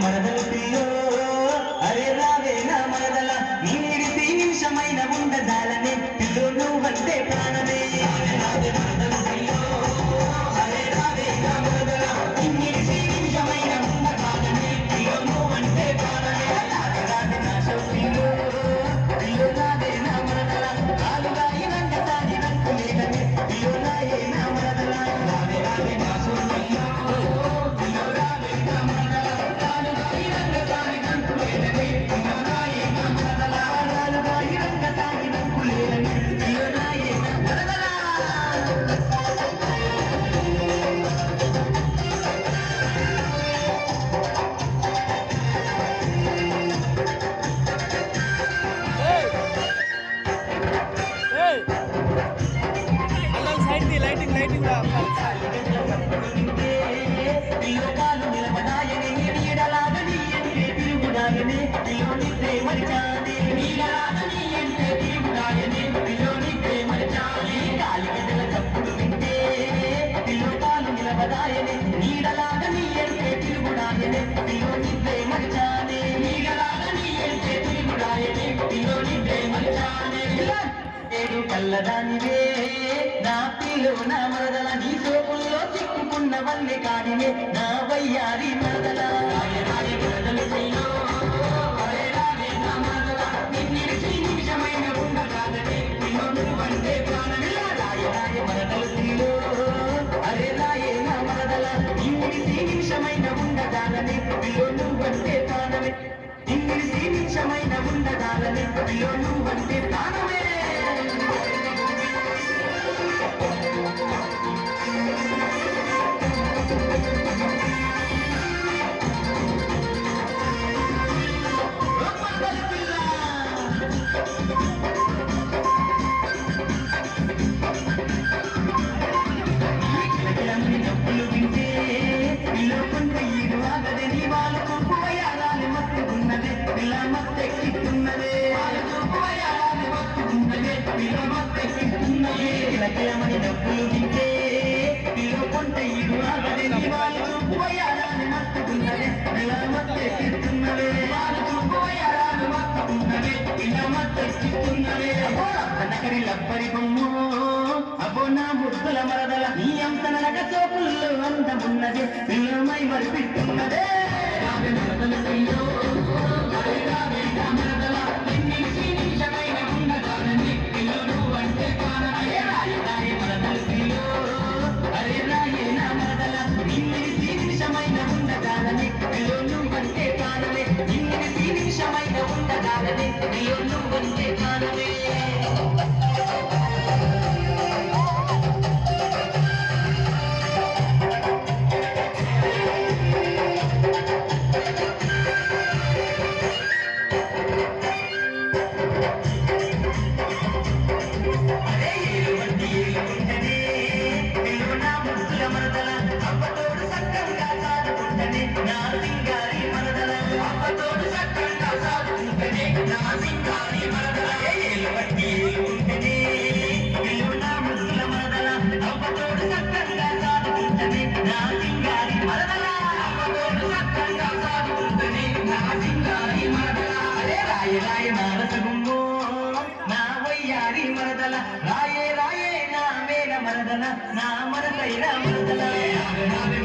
మరదలు పిల్లో అరే రావే నా మరదల నీడిసి నిమిషమైన ఉండదాలనే పిల్లో నువ్వంటే ప్రాణమే మరదలు పిల్లో అరే రావే నా మరదల నీడిసి నిమిషమైన ఉండదాలనే పిల్లో నువ్వంటే ప్రాణమే రావే నా షౌకిలో పిల్లో రావే నా మరదల కాలుగా ఇనంగ సాగినంకు లేదనే పిల్లో రాయే నా మరదల రావే రావే నా షౌకిలో పిల్లో రావే నా మరదల లైటింగ్ కల్లదానివే నా పిల్లో నా మరదల నీ సోపుల్లో చిక్కుకున్న వల్లే కానివే నా వయ్యారి మరదల మరదలు చెయ్యో నిమిషమైన ఉండగానే పిల్లో నువ్వంటే ప్రాణమే రాయ మరదలు చెయ్యో అరే రాయే నా మరదల ఇంగిడిసి నిమిషమైన ఉండగానే పిల్లో నువ్వంటే ప్రాణమే ఇంగిడిసి నిమిషమైన ఉండగానే పిల్లో నువ్వంటే ప్రాణమే లక్ష్యమని డబ్బులు వింటే పిలువ కొంట ఇరు ఆగదే వాళ్ళు పోయారాని మత్తుకున్నదే ఇలా మత్తెక్కిస్తున్నదే వాళ్ళు పోయారాని మత్తుకున్నదే ఇలా మత్తెక్కిస్తున్నదే అబ్బో కనకరి లబ్బరి బొమ్ము అబ్బో నా ముద్దుల మరదల నీ అంత నరక చోపుల్లో అందమున్నదే పిల్లమై మరిపిస్తున్నదే మరదలు చెయ్యో రాయే రాయే నా మేన మరదల నా మరదైన మరదల